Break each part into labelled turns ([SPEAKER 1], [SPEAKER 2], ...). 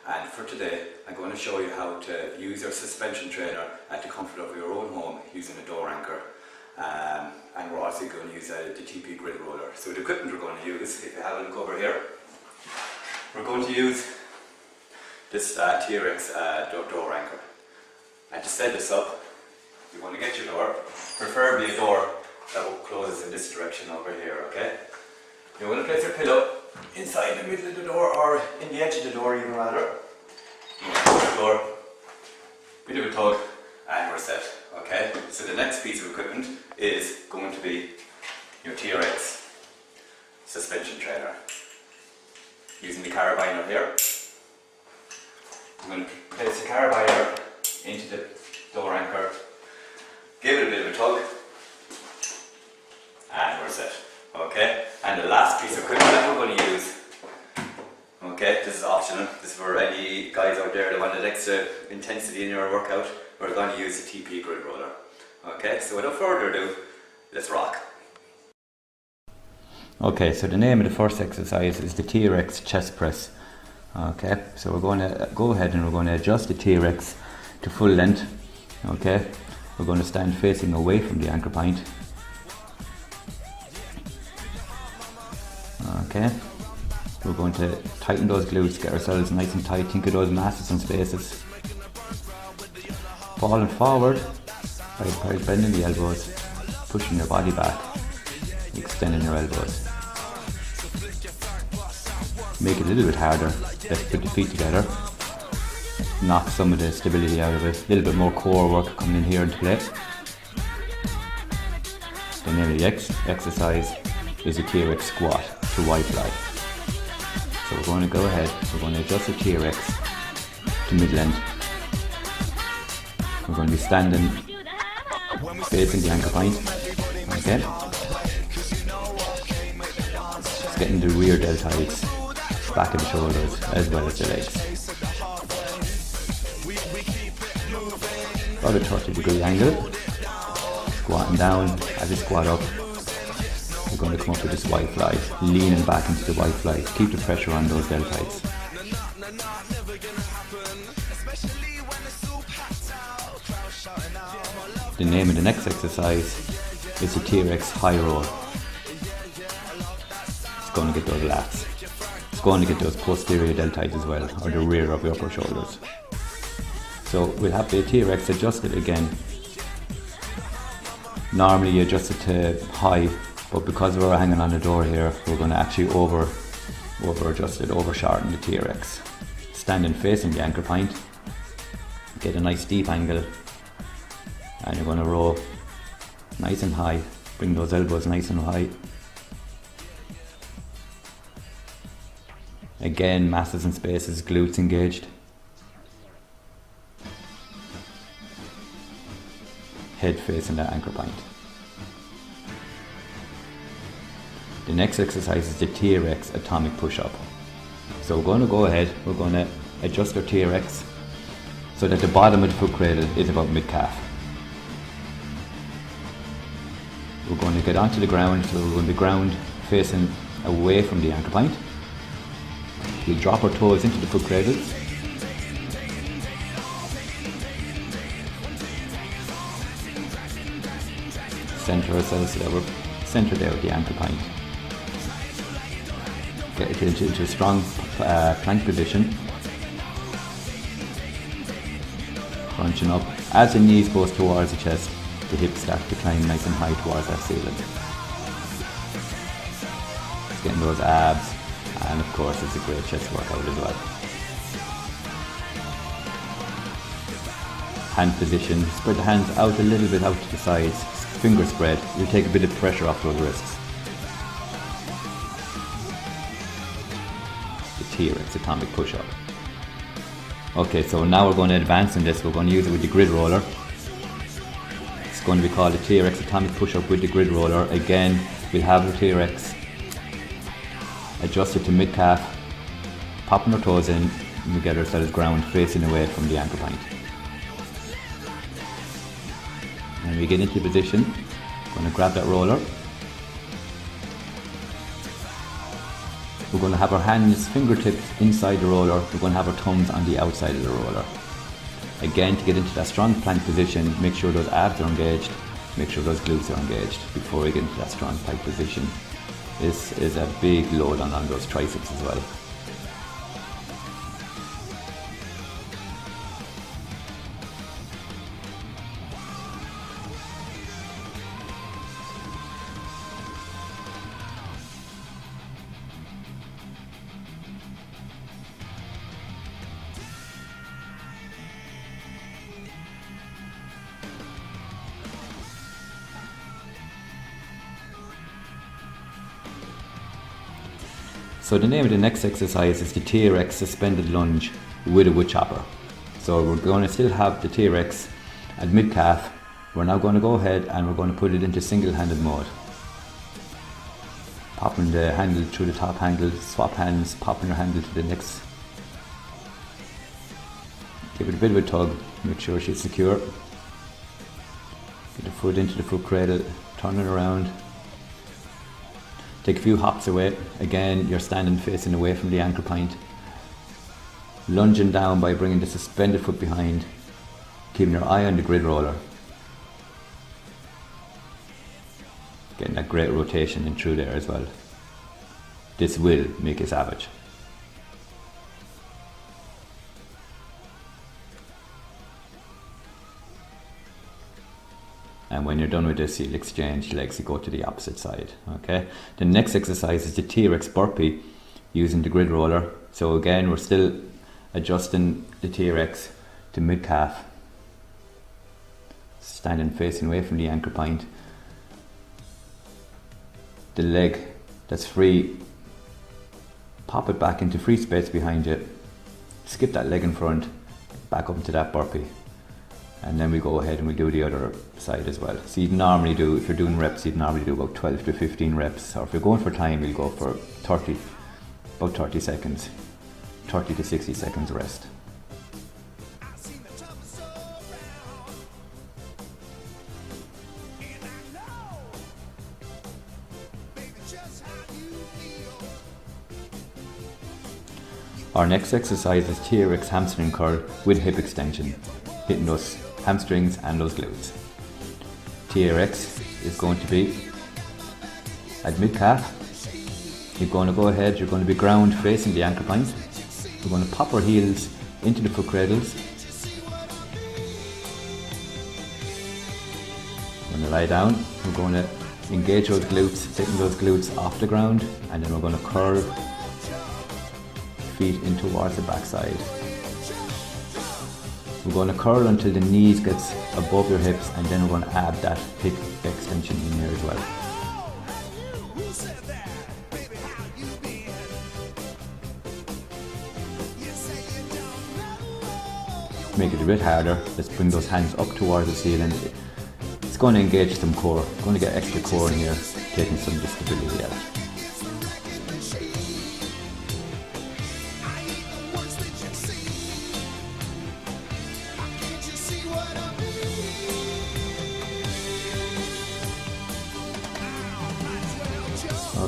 [SPEAKER 1] and for today I'm going to show you how to use your suspension trainer at the comfort of your own home using a door anchor, and we're also going to use the TP grid roller. So the equipment we're going to use, if you have a look over here, we're going to use this TRX door anchor. And to set this up, you want to get your door, preferably a door that closes in this direction over here, okay? You want to place your pillow inside the middle of the door, or in the edge of the door even rather. You want to push the door, bit of a tug, and we're set, okay? So the next piece of equipment is going to be your TRX suspension trainer. Using the carabiner here, I'm going to place the carabiner into the door anchor, give it a bit of a tug, and we're set. Okay, and the last piece of equipment that we're going to use, okay, this is optional, this is for any guys out there that want an extra intensity in your workout. We're going to use the TP grid roller. Okay, so without further ado, let's rock. Okay, so the name of the first exercise is the TRX chest press. Okay, so we're going to go ahead and we're going to adjust the TRX to full length. Okay, we're going to stand facing away from the anchor point. Okay, we're going to tighten those glutes, get ourselves nice and tight, think of those masses and spaces. Falling forward by bending the elbows, pushing your body back, extending your elbows. Make it a little bit harder. Let's put the feet together. Knock some of the stability out of it. A little bit more core work coming in here into play. The name of the exercise is a TRX squat to white fly. So we're going to go ahead, we're going to adjust the TRX to mid-length. We're going to be standing facing the anchor point. Okay. Just getting the rear deltoids, back of the shoulders as well as the legs. About a 30-degree angle. Squatting down. As you squat up, we're going to come up with this white fly, leaning back into the white fly. Keep the pressure on those deltoids. The name of the next exercise is the TRX high roll. It's going to get those lats. It's going to get those posterior deltoids as well, or the rear of your upper shoulders. So we'll have the TRX adjusted again. Normally you adjust it to high, but because we're hanging on the door here, we're going to actually over adjust it, over shorten the TRX. Standing facing the anchor point, get a nice deep angle, and you're going to roll nice and high. Bring those elbows nice and high. Again, masses and spaces, glutes engaged. Head facing that anchor point. The next exercise is the TRX atomic push-up. So we're going to go ahead, we're going to adjust our TRX so that the bottom of the foot cradle is about mid-calf. We're going to get onto the ground, so we're going to be ground facing away from the anchor point. We'll drop our toes into the foot cradles. Center ourselves so that we're centered there at the anchor point. Get it into a strong plank position. Crunching up. As the knees goes towards the chest, the hips start to climb nice and high towards that ceiling. It's getting those abs, and of course it's a great chest workout as well. Hand position. Spread the hands out a little bit out to the sides. Finger spread, you'll take a bit of pressure off those wrists. The TRX atomic push-up. Okay, so now we're going to advance in this. We're going to use it with the grid roller. It's going to be called the TRX atomic push-up with the grid roller. Again, we'll have the TRX adjusted to mid-calf, popping our toes in, and we get ourselves ground facing away from the anchor point. And we get into position, I'm going to grab that roller,
[SPEAKER 2] We're going to have our hands, fingertips inside the roller. We're going to have our thumbs on the outside of the roller. Again, to get into that strong plank position, make sure those abs are engaged, make sure those glutes are engaged before we get into that strong plank position. This is a big load on those triceps as well. So the name of the next exercise is the TRX suspended lunge with a wood chopper. So we're going to still have the TRX at mid calf. We're now going to go ahead and we're going to put it into single-handed mode. Popping the handle through the top handle, swap hands, popping your handle to the next. Give it a bit of a tug, make sure she's secure. Get the foot into the foot cradle, turn it around. Take a few hops away. Again, you're standing facing away from the ankle point. Lunging down by bringing the suspended foot behind, keeping your eye on the grid roller. Getting that great rotation in through there as well. This will make you savage. And when you're done with this, you'll exchange legs to go to the opposite side. Okay. The next exercise is the TRX burpee using the grid roller. So again, we're still adjusting the TRX to mid calf. Standing facing away from the ankle point. The leg that's free, pop it back into free space behind you. Skip that leg in front, back up into that burpee. And then we go ahead and we do the other side as well. So you'd normally do, if you're doing reps, you'd normally do about 12 to 15 reps. Or if you're going for time, you'll go for about 30 seconds, 30 to 60 seconds rest. Our next exercise is TRX hamstring curl with hip extension, hitting those hamstrings and those glutes. TRX is going to be at mid calf. You're going to go ahead, you're going to be ground facing the ankle point. We're going to pop our heels into the foot cradles. We're going to lie down. We're going to engage those glutes, taking those glutes off the ground, and then we're going to curl feet in towards the backside. We're going to curl until the knees gets above your hips, and then we're going to add that hip extension in there as well. Make it a bit harder. Let's bring those hands up towards the ceiling. It's going to engage some core. Going to get extra core in here, taking some of the stability out.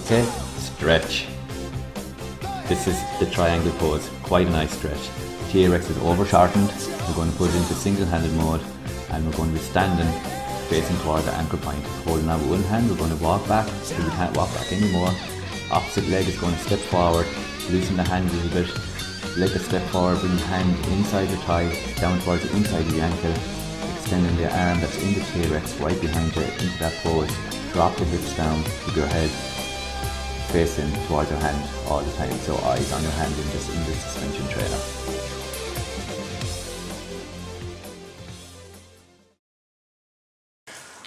[SPEAKER 2] Okay, stretch. This is the triangle pose, quite a nice stretch. TRX is over shortened. We're going to put it into single-handed mode, and we're going to be standing facing toward the ankle point. Holding on with one hand, we're going to walk back till we can't walk back anymore. Opposite leg is going to step forward, loosen the hand a little bit. Leg a step forward, bring the hand inside the thigh, down towards the inside of the ankle, extending the arm that's in the TRX right behind you into that pose. Drop the hips down, keep your head facing towards your hand all the time, so eyes on your hand in this suspension trainer.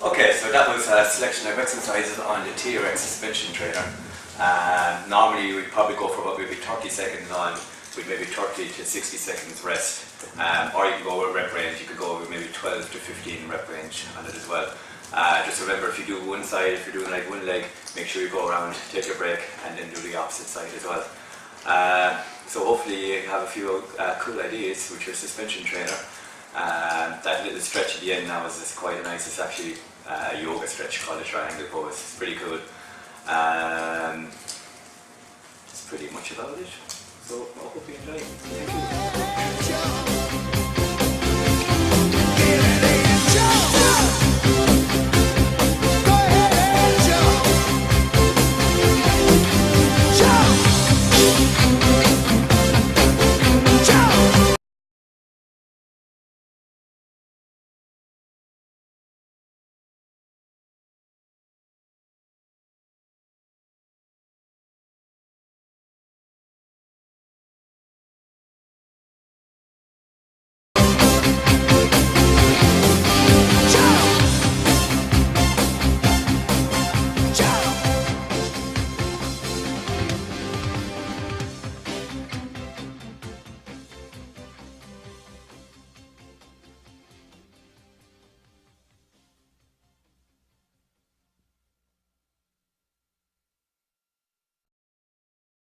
[SPEAKER 1] Okay, so that was a selection of exercises on the TRX suspension trainer. Normally we'd probably go for about maybe 30 seconds on, with maybe 30 to 60 seconds rest. Or you can go with rep range, you could go with maybe 12 to 15 rep range on it as well. Just remember, if you do one side, if you're doing like one leg, make sure you go around, take your break, and then do the opposite side as well. So hopefully you have a few cool ideas with your suspension trainer. That little stretch at the end now is quite nice. It's actually a yoga stretch called a triangle pose. It's pretty cool. Just pretty much about it. So I hope you enjoy. Thank you.